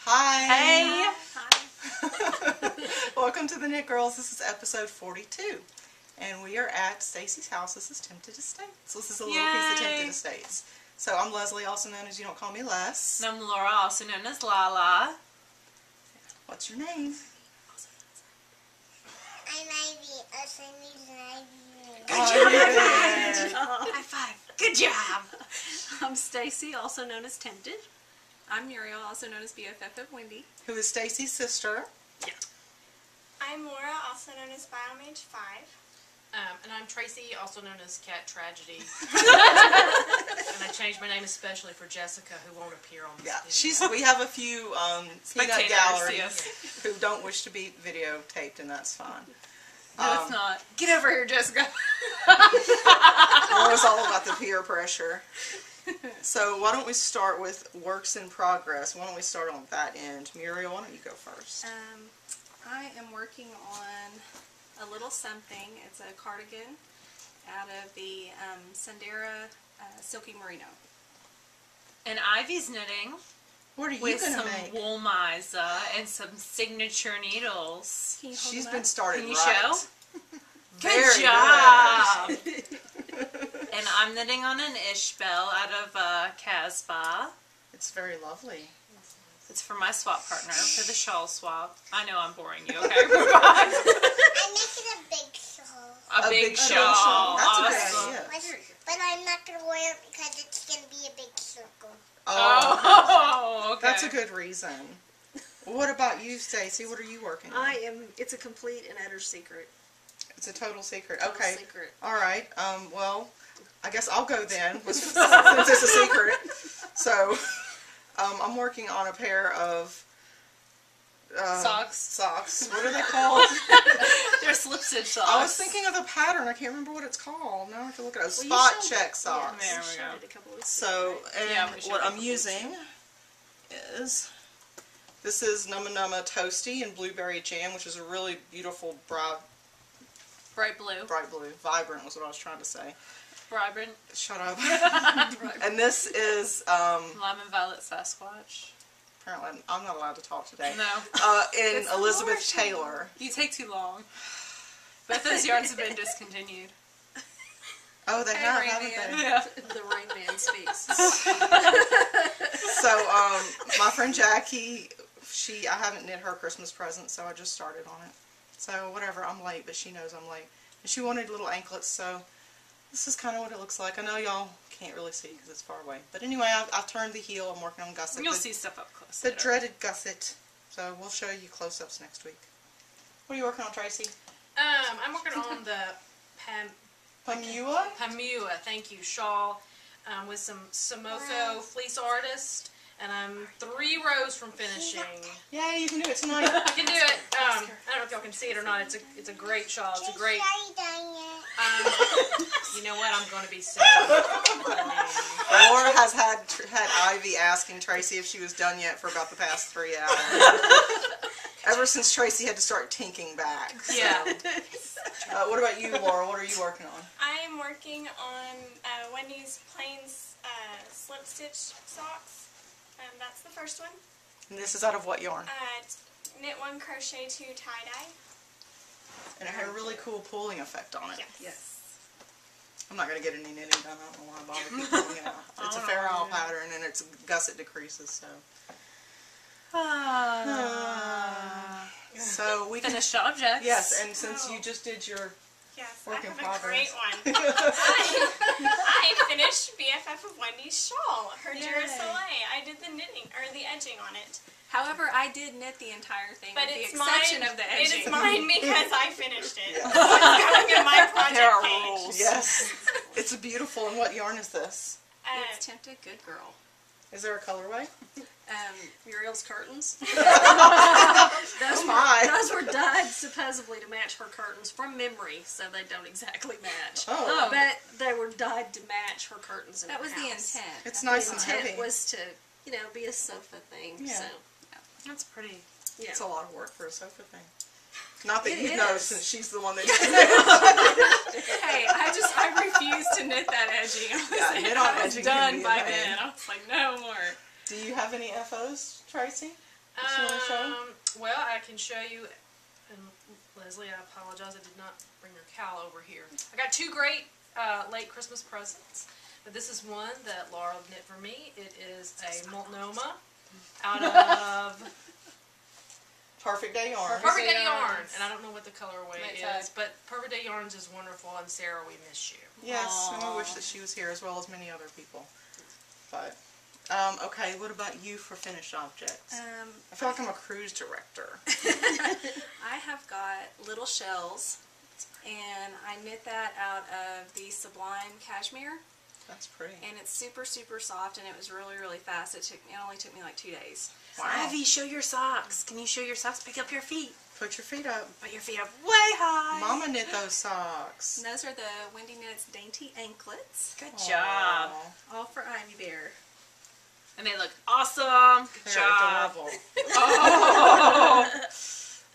Hi. Hey. Hi. Welcome to the Knit Girls. This is episode 42. And we are at Stacy's house. This is Tempted Estates. This is a little piece of Tempted Estates. So I'm Leslie, also known as You Don't Call Me Les. And I'm Laura, also known as Lala. What's your name? I'm Ivy, also known as Ivy. Good job. High five. Good job. I'm Stacy, also known as Tempted. I'm Muriel, also known as BFF of Wendy. Who is Stacy's sister. Yeah. I'm Laura, also known as Biomage 5. And I'm Tracy, also known as Cat Tragedy. And I changed my name especially for Jessica, who won't appear on this video. We have a few peanut galleries yes. who don't wish to be videotaped, and that's fine. No, it's not. Get over here, Jessica. Laura's all about the peer pressure. So why don't we start with works in progress? Why don't we start on that end? Muriel, why don't you go first? I am working on a little something. It's a cardigan out of the Sandera Silky Merino. And Ivy's knitting What are you with going to some make? wool miza and some signature needles. Can you hold She's them been up? started Can you right. show? Very Good job. good. And I'm knitting on an Ishbel out of Casbah. It's very lovely. It's for my swap partner, for the shawl swap. I know I'm boring you, okay? I'm making a big shawl. A big shawl. shawl. That's a Awesome. good idea. But I'm not going to wear it because it's going to be a big circle. Oh, okay. That's a good reason. What about you, Stacy? What are you working on? It's a complete and utter secret. It's a total secret. Total Okay. secret. All right. Well, I guess I'll go then, since it's a secret. So, I'm working on a pair of Socks. Socks. What are they called? They're slip stitch socks. I was thinking of the pattern. I can't remember what it's called. Now I have to look at it. Well, you Spot showed check it. socks. There You we showed go. it a couple weeks So, ago, right? and Yeah, we showed what it I'm before, using is, this is Numma Numma Toasty and Blueberry Jam, which is a really beautiful bright Bright blue. vibrant was what I was trying to say. Vibrant. Shut up. And this is, Lemon Violet Sasquatch. apparently I'm not allowed to talk today. No. In It's Elizabeth Laura. Taylor. You take too long. Both those yarns have been discontinued. Oh, they have, haven't they? Yeah. The Rain Man speaks. So, my friend Jackie, I haven't knit her Christmas present, so I just started on it. So, whatever, I'm late, but she knows I'm late. And she wanted little anklets, so this is kind of what it looks like. I know y'all can't really see because it's far away. But anyway, I've turned the heel. I'm working on gusset. You'll see stuff up close. The later. dreaded gusset. So, we'll show you close-ups next week. What are you working on, Tracy? I'm working on the Pamua? Pamua, thank you, shawl with some Somoso fleece artist. And I'm 3 rows from finishing. Yay, you can do it tonight. I can do it. I don't know if y'all can see it or not. It's a great shawl. It's a great. You know what? I'm going to be saying. Laura has had Ivy asking Tracy if she was done yet for about the past 3 hours. Ever since Tracy had to start tinking back. So. Yeah. What about you, Laura? What are you working on? I am working on Wendy's plain slip stitch socks. That's the first one. And this is out of what yarn? Knit 1, crochet 2, tie-dye. And it had a really cool pooling effect on it. Yes. I'm not going to get any knitting done. I don't know why I bother keep pulling it out. It's a Fair Isle pattern and it's gusset decreases, so. So we can... Finished objects. Yes, and since you just did your... Yes, Work I in have a progress. great one. I finished BFF of Wendy's shawl, her Yay. Duracell. I did the knitting, or the edging on it. However, I did knit the entire thing But with the it's exception mine, of the it edging. is mine because I finished it. Yeah. So it's going in my project There are page. rules. Yes. It's a beautiful... And what yarn is this? It's Tempted Good Girl. Is there a colorway? Muriel's curtains. Oh my. Those were dyed supposedly to match her curtains from memory, so they don't exactly match. Oh. But they were dyed to match her curtains in That her was the house. intent. It's The nice and intent heavy. was to, be a sofa thing. Yeah. So, That's pretty. yeah. It's a lot of work for a sofa thing. Not that It you know, is. since she's the one that... Hey, I refused to knit that edging. Yeah, knit on I was edging can done be a by pain. then. I was like, no more. Do you have any FOs, Tracy? You want to show? Well, I can show you. And Leslie, I apologize. I did not bring your cowl over here. I got two great late Christmas presents. But this is one that Laura knit for me. It is a multnomah out of Perfect Day Yarn. Perfect Day Yarns. Yarn. And I don't know what the colorway Nice is, but Perfect Day Yarns is wonderful. And Sarah, we miss you. Yes, and Aw. we wish that she was here as well as many other people. But, okay, what about you for finished objects? I feel like I'm a cruise director. I have got little shells, and I knit that out of the Sublime Cashmere, That's pretty. and it's super, super soft, and it was really, really fast. It only took me like 2 days. Wow. Ivy, show your socks. Can you show your socks? Pick up your feet. Put your feet up. Put your feet up way high. Mama knit those socks. And those are the Wendy Knits Dainty Anklets, Good Aw, job. all for Ivy Bear. And they look awesome. Good They're job. adorable. Oh.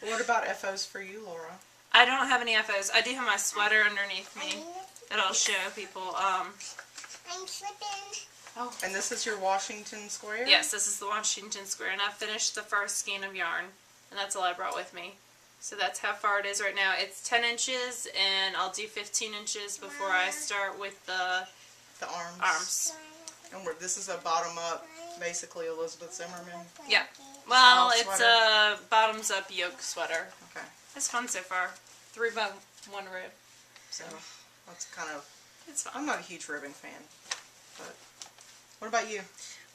What about FOs for you, Laura? I don't have any FOs. I do have my sweater underneath me that I'll show people. I'm slipping. Oh, and this is your Washington Square? Yes, this is the Washington Square, and I finished the first skein of yarn, and that's all I brought with me. So that's how far it is right now. It's 10 inches, and I'll do 15 inches before I start with the The arms. arms. And this is a bottom-up, basically Elizabeth Zimmerman. Yeah. Well, Style it's sweater. a bottoms-up yoke sweater. Okay. It's fun so far. 3 by 1 rib. So that's kind of, It's fun. I'm not a huge ribbing fan, but what about you?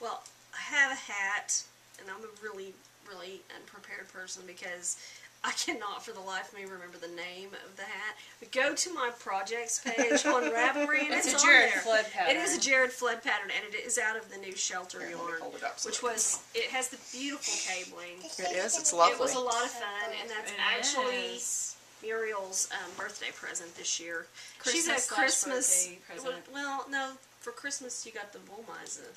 Well, I have a hat, and I'm a really, really unprepared person because I cannot for the life of me remember the name of the hat. But go to my projects page on Ravelry, and it's a on Jared there. Flood pattern. It is a Jared Flood pattern, and it is out of the new Shelter Here, let me yarn, hold it up so which that- was, it has the beautiful cabling. It is. It's lovely. It was a lot of fun, and that's It actually is. Muriel's birthday present this year. Christmas She's a slash Christmas birthday present. Well, no, for Christmas you got the Woolmizer.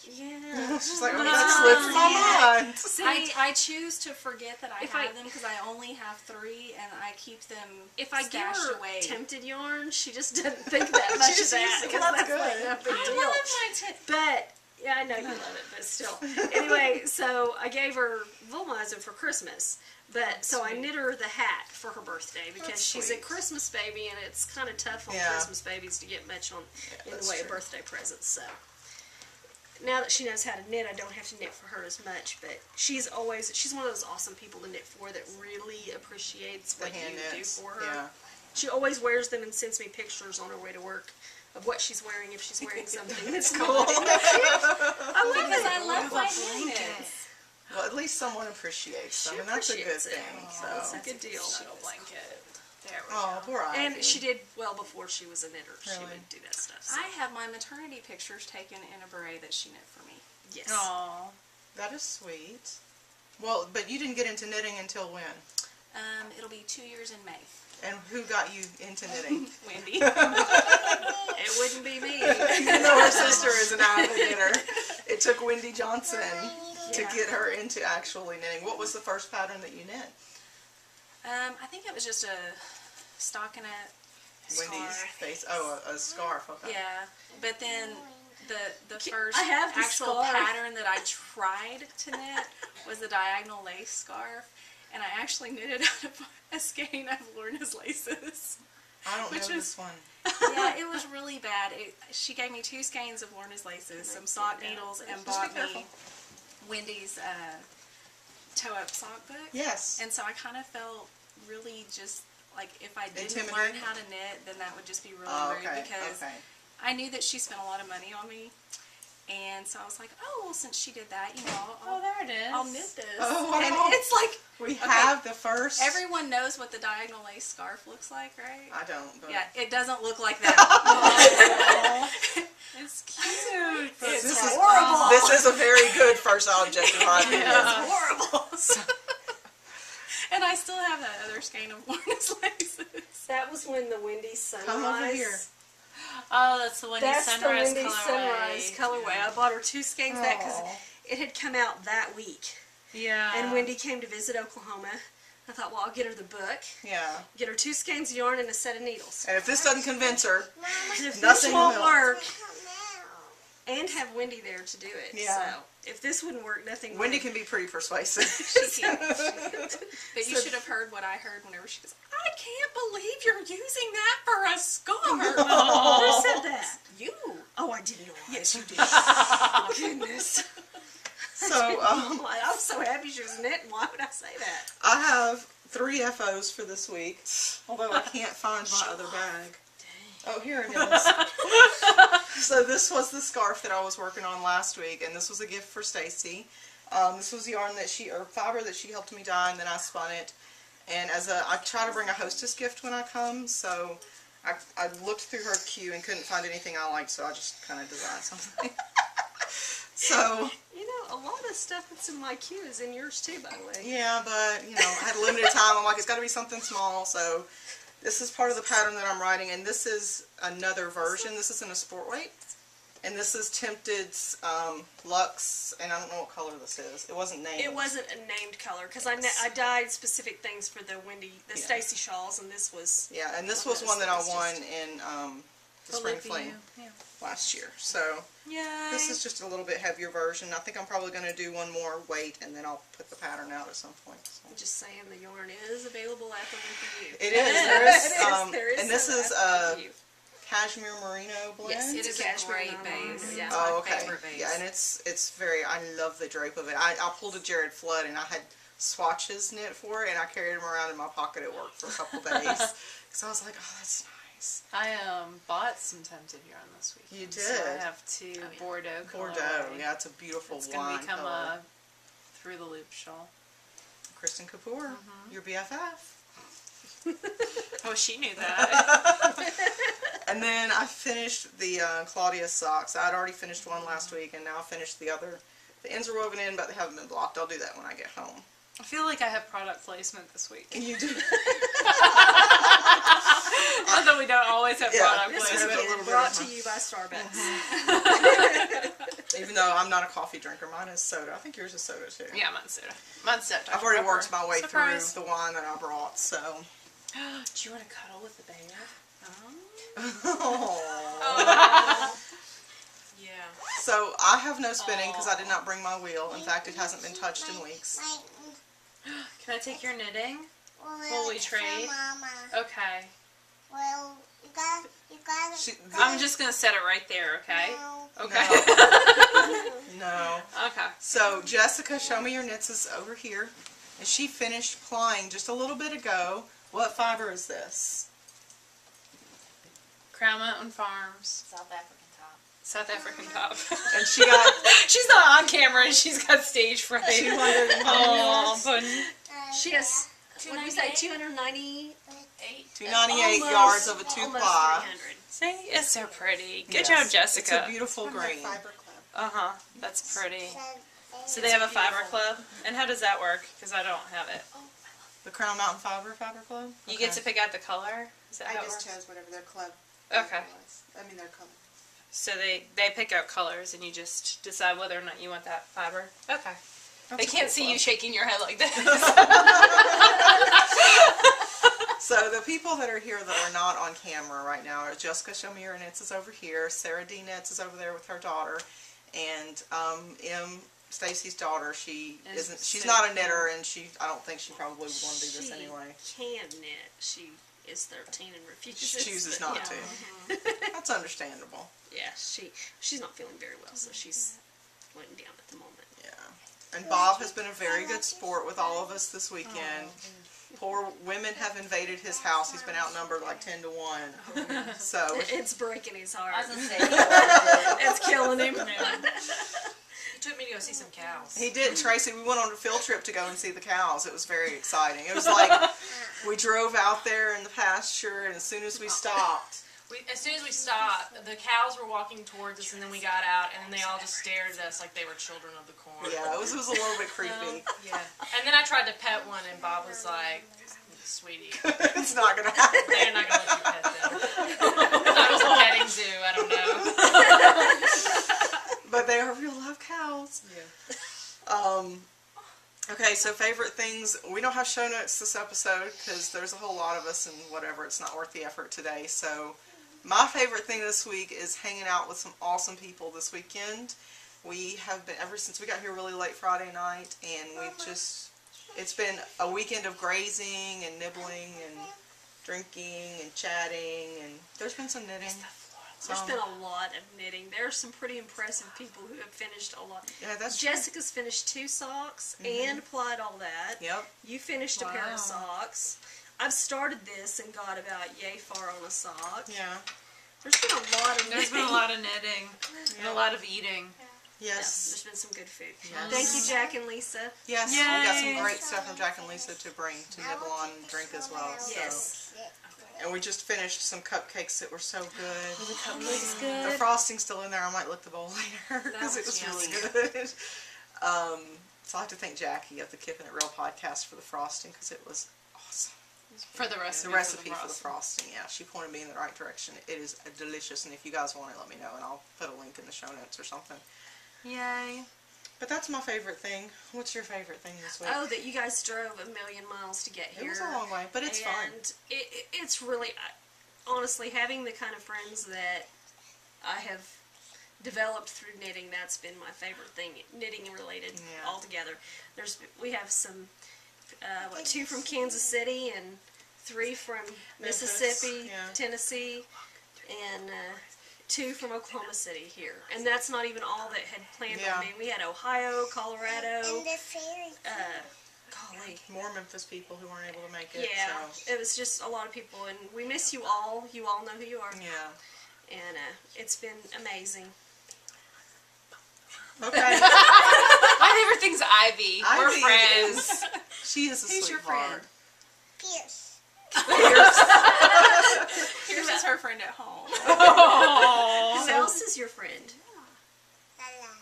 Yeah. She's like, oh, that slipped my mind. See, I choose to forget that I If have I- them because I only have 3, and I keep them if I give stashed her away. tempted yarn, she just doesn't think that much just of that. uses it. Because Well, that's that's good. like no big I deal. love my But yeah, I know you love it, but still. Anyway, so I gave her Woolmizer for Christmas. But so I knit her the hat for her birthday because That's she's sweet. a Christmas baby, and it's kind of tough on Yeah. Christmas babies to get much on in the that's way of true. birthday presents. So now that she knows how to knit, I don't have to knit for her as much. But she's one of those awesome people to knit for that really appreciates The what hand you do knits. for her. Yeah. She always wears them and sends me pictures on her way to work of what she's wearing if she's wearing something that's cool. I love because it. I love my blankets. Well, at least someone appreciates them, She and that's a good appreciates it. thing. That's So. a good deal. Little blanket. There we Oh, go. poor Ivy. And she did well before she was a knitter. She Really? would do that stuff. So. I have my maternity pictures taken in a beret that she knit for me. Yes. Aw. That is sweet. Well, but you didn't get into knitting until when? It'll be 2 years in May. And who got you into knitting? Wendy. It wouldn't be me. Even though her sister is an avid knitter, it took Wendy Johnson to Yeah. get her into actually knitting. What was the first pattern that you knit? I think it was just a stockinette Wendy's scarf. face. Oh, a scarf. Okay. Yeah, but then the first I have the actual scarf. pattern that I tried to knit was the diagonal lace scarf, and I actually knitted out of a skein of Lorna's laces. I don't Which know was- this one. Yeah, it was really bad. She gave me 2 skeins of Lorna's laces, some sock needles, and Just be bought careful. me Wendy's toe-up sock book. Yes. And so I kind of felt really just like if I didn't learn Intimidated? how to knit, then that would just be really Oh, rude okay. because Okay. I knew that she spent a lot of money on me. And so I was like, oh, well, since she did that, you know, Oh, there it is. I'll knit this. Oh, wow. And it's like, We have the first. everyone knows what the diagonal lace scarf looks like, right? I don't. But Yeah, it doesn't look like that. It's cute. This is horrible. This is a very good first object in my opinion. Horrible. And I still have that other skein of Lorna's laces. That was when the Wendy Sunrise. Come over here. Oh, that's the Wendy That's Sunrise the Wendy colorway. Sunrise colorway. I bought her 2 skeins of that because Aw. it had come out that week. Yeah. And Wendy came to visit Oklahoma. I thought, well, I'll get her the book, Yeah. get her 2 skeins of yarn and a set of needles. And if this doesn't convince her, And if Nothing this won't will. work, Come out. and have Wendy there to do it. Yeah. So If this wouldn't work, nothing Wendy would. can be pretty persuasive. She can't. But you should have heard what I heard whenever she goes, I can't believe you're using that for a scarf. Who said that? You. Oh, I didn't know. Yes, you did. Oh, goodness. So, I was so happy she was knitting. Why would I say that? I have 3 FOs for this week, although I can't find my other bag. Oh, here it is. So this was the scarf that I was working on last week, and this was a gift for Stacy. This was yarn that fiber that she helped me dye, and then I spun it. And I try to bring a hostess gift when I come, so I looked through her queue and couldn't find anything I liked, so I just kind of designed something. So, You know, a lot of stuff that's in my queue is in yours too, by the way. yeah, but, you know, I had a limited time. I'm like, it's got to be something small, so this is part of the pattern that I'm writing, and this is another version. This is in a sport weight, and this is Tempted's Luxe, and I don't know what color this is. It wasn't named. It wasn't a named color because I dyed specific things for the Stacy shawls, and this was. Yeah, and this was one that I won in the Spring Fling last year. So Yay. this is just a little bit heavier version. I think I'm probably going to do one more weight, and then I'll put the pattern out at some point. So. I'm just saying the yarn is available at the Wimpy U. It is. There is and this some is at the Wimpy U. Cashmere Merino blend. Yes, It is a cashmere great merino. base. Yeah. It's Oh, my okay. favorite base. Yeah, and it's very. I love the drape of it. I pulled a Jared Flood, and I had swatches knit for it, and I carried them around in my pocket at work for a couple days because I was like, oh, that's nice. I bought some Tempted yarn this week. You So did? I have 2 Bordeaux Bordeaux, colorway. yeah, it's a beautiful It's wine going to become color. a through the loop shawl. Kristen Kapoor, your BFF. Oh, she knew that. And then I finished the Claudia socks. I'd already finished one last week, and now I finished the other. The ends are woven in, but they haven't been blocked. I'll do that when I get home. I feel like I have product placement this week. You do. Although we don't always have product This placement. a little bit brought of to you by Starbucks. Even though I'm not a coffee drinker, mine is soda. I think yours is soda too. Yeah, mine's soda. Mine's soda. I've already worked my way Surprise. through the wine that I brought, so. Do you want to cuddle with the bear? Yeah. So I have no spinning because I did not bring my wheel. In fact, it hasn't been touched in weeks. Can I take your knitting? Will we trade? Mama. Okay. Well, you gotta. I'm just going to set it right there, okay? No. Okay. No. Okay. So Jessica, show me your knits is over here. And she finished plying just a little bit ago. What fiber is this? Crown Mountain Farms. South African top. South African top. And she got She's not on camera and she's got stage fright. 200 Oh, Puddin'. She has, what did we say, 298 298 yards of a 2-ply. 300. See, it's so pretty. Good Yes. job, It's Jessica. a beautiful green. Uh-huh. That's pretty. So they have a fiber club? And how does that work? Because I don't have it. The Crown Mountain Fiber Club? You get to pick out the color? Is that I how it just works? chose whatever their club Okay. was. I mean, their color. So they pick out colors and you just decide whether or not you want that fiber? Okay. That's They a can't cool see club. you shaking your head like this. So the people that are here that are not on camera right now are Jessica Show Me Your Knits is over here, Sarah D. Knits is over there with her daughter, and Stacy's daughter, she's so not a knitter, and I don't think she probably would want to do this She anyway. can knit. She is 13 and refuses. She chooses but not yeah. to. That's understandable. Yeah, she's not feeling very well, so she's laying down at the moment. Yeah. And Bob has been a very good sport with all of us this weekend. Poor women have invaded his house. He's been outnumbered like 10 to 1. So It's breaking his heart. I was gonna say, you know, It's killing him. You took me to go see some cows. he did. Tracy, we went on a field trip to go and see the cows. It was very exciting. It was like we drove out there in the pasture, and as soon as we stopped, As soon as we stopped, the cows were walking towards us, and then we got out, and they all just stared at us like they were children of the corn. yeah, it was a little bit creepy. Yeah. And then I tried to pet one, and Bob was like, "Sweetie, It's not going to happen. they're not gonna let you pet them." I was a petting zoo. I don't know. But they are real live cows. Yeah. Okay, so favorite things. We don't have show notes this episode because there's a whole lot of us and whatever. It's not worth the effort today. So my favorite thing this week is hanging out with some awesome people this weekend. We have been, ever since we got here really late Friday night, and we've just, it's been a weekend of grazing and nibbling and drinking and chatting, and there's been some knitting. There's been a lot of knitting. There are some pretty impressive people who have finished a lot. Yeah, that's true. Jessica's finished 2 socks and applied all that. Yep. You finished a pair Wow. of socks. I've started this and got about yay far on a sock. Yeah. There's been a lot of knitting. There's been a lot of knitting and a lot of eating. Yeah, Yes. there's been some good food. Yes. Thank you, Jack and Lisa. Yes. Yay. We got some great stuff from Jack and Lisa to bring to nibble on and drink as well. So. Yes. And we just finished some cupcakes that were so good. The cupcakes The good. frosting's still in there. I might lick the bowl later because it was really good. So I have to thank Jackie of the Kippin' It Real podcast for the frosting because it was awesome. For the recipe. The recipe for the frosting, yeah. She pointed me in the right direction. It is delicious, and if you guys want it, let me know, and I'll put a link in the show notes or something. Yay. But that's my favorite thing. What's your favorite thing this week? Oh, that you guys drove 1,000,000 miles to get here. It was a long way, but it's fun. And it's really, honestly, having the kind of friends that I have developed through knitting, that's been my favorite thing, knitting related Yeah. altogether. We have some, 2 from Kansas City and 3 from Memphis, Mississippi, yeah. Tennessee, and 2 from Oklahoma City here. And that's not even all that had planned Yeah. on me. We had Ohio, Colorado, And the fairy. golly. More Memphis people who weren't able to make it. Yeah, So. it was just a lot of people, and we miss you all. You all know who you are. Yeah. And it's been amazing. Okay. My favorite thing's Ivy. We're Ivy friends. She is a Who's your sweetheart. Pierce. Here's is her friend at home. Who else is your friend?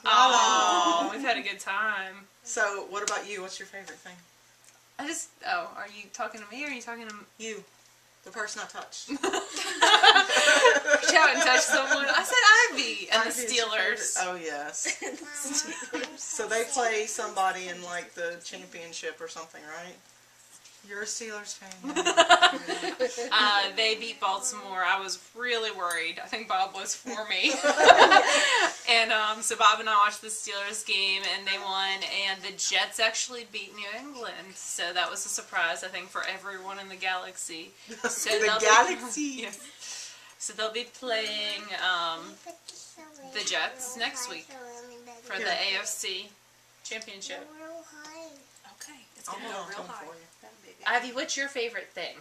La la. Oh, we've had a good time. So, what about you? What's your favorite thing? Are you talking to me or are you talking to You, the person I touched. reach out and touch someone? I said Ivy and Ivy the is your favorite. Steelers. Oh, yes. So they play somebody in, like, the championship or something, right? You're a Steelers fan. They beat Baltimore. I was really worried. I think Bob was for me. And so Bob and I watched the Steelers game, and they won. And the Jets actually beat New England. So that was a surprise, I think, for everyone in the galaxy. So The they'll be- Galaxy. Yes. So they'll be playing the Jets next week for the AFC Championship. Okay, it's I'll gonna hold go on to real them high. for you. Ivy, what's your favorite thing?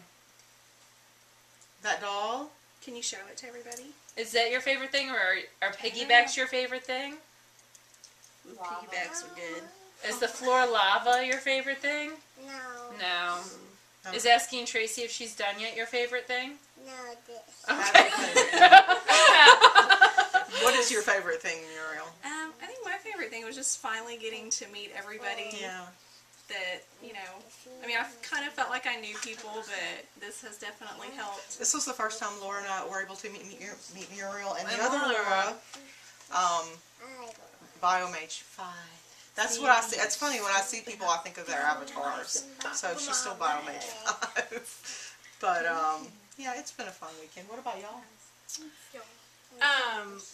That doll? Can you show it to everybody? Is that your favorite thing, or are piggybacks your favorite thing? Ooh, piggybacks are good. Is the floor lava your favorite thing? No. No. No. Is asking Tracy if she's done yet your favorite thing? No, this. Okay. What is your favorite thing, Muriel? I think my favorite thing was just finally getting to meet everybody Yeah. that, I mean, I've kind of felt like I knew people, but this has definitely helped. This was the first time Laura and I were able to meet Muriel and the And other Laura. Laura. Biomage 5. That's what I see. It's funny when I see people, I think of their avatars. So she's still Biomage 5. But yeah, it's been a fun weekend. What about y'all?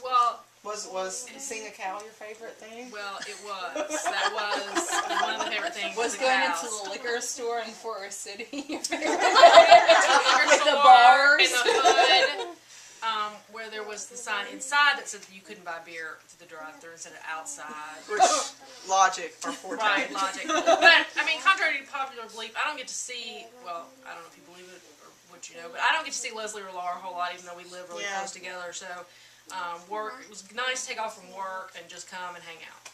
Well, Was seeing a cow your favorite thing? well, it was. That was one of the favorite things. Was the going cows. into the liquor store in Forest City With the bars. in the hood, where there was the sign inside that said that you couldn't buy beer to the drive-thru instead of outside. Which logic or forte? Right, logic. But I mean, contrary to popular belief, I don't get to see. Well, I don't know if you believe it or what you know, but I don't get to see Leslie or Laura a whole lot, even though we live really Yeah. close together. So, work. It was nice to take off from work and just come and hang out.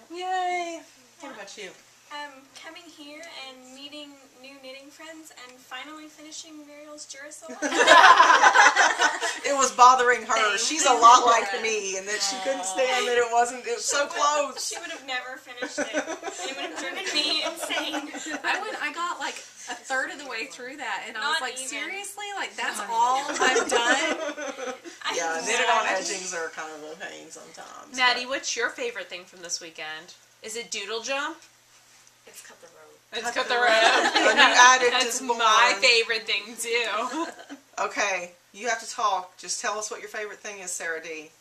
Yay! What about you? Coming here and meeting new knitting friends and finally finishing Muriel's Duracell. It was bothering her. She's a lot like me, and that she couldn't stand that it wasn't. It was so close. She would have never finished it. It would have driven me insane. I got like a third of the way through that, and I was Not like, even. seriously? Like, that's all I've done? Yeah, knitted on edgings are kind of a pain sometimes. Maddie, what's your favorite thing from this weekend? Is it doodle jump? It's cut the road. It's cut the road. A new addict That's is born. my favorite thing too. Okay, you have to talk. Just tell us what your favorite thing is, Sarah D.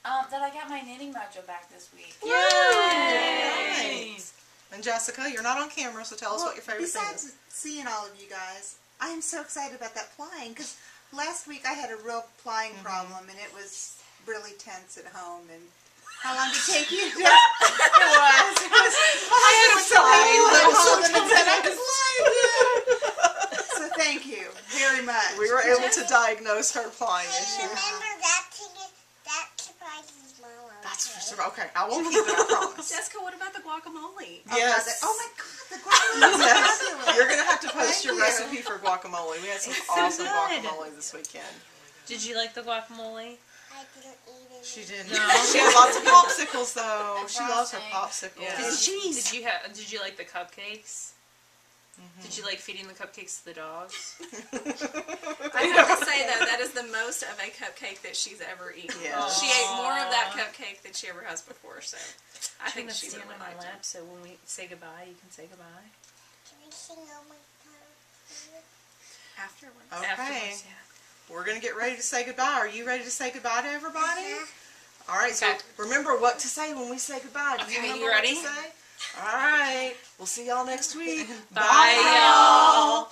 That I got my knitting mojo back this week. Yay! Nice. And Jessica, you're not on camera, so tell us what your favorite thing Besides is. seeing all of you guys, I am so excited about that plying because last week I had a real plying problem and it was really tense at home. And how long did it take you? It was. I had a I called them and said I could ply again. So thank you very much. We were able to diagnose her plying And issue. remember that surprises Mama. That's for sure. Okay, I won't keep it, I promise. Jessica, what about the guacamole? Yes. Oh my God, the guacamole is Yes. fabulous. You're going to have to post Thank your you. recipe for guacamole. We had some awesome guacamole this weekend. Did you like the guacamole? I didn't eat it. She did. No. She had lots of popsicles though. She loves her Frosting. popsicles. Did you like the cupcakes? Did you like feeding the cupcakes to the dogs? I have to say though, that is the most of a cupcake that she's ever eaten. Yes. She ate more of that cupcake than she ever has before, so I think she stand really on my liked lap, it. so when we say goodbye, you can say goodbye. Can I sing all my time? Afterwards. Okay. Afterwards, yeah. We're going to get ready to say goodbye. Are you ready to say goodbye to everybody? Uh-huh. All right, so Okay. remember what to say when we say goodbye. Do Okay, remember you ready? What to say? All right. We'll see y'all next week. Bye, y'all.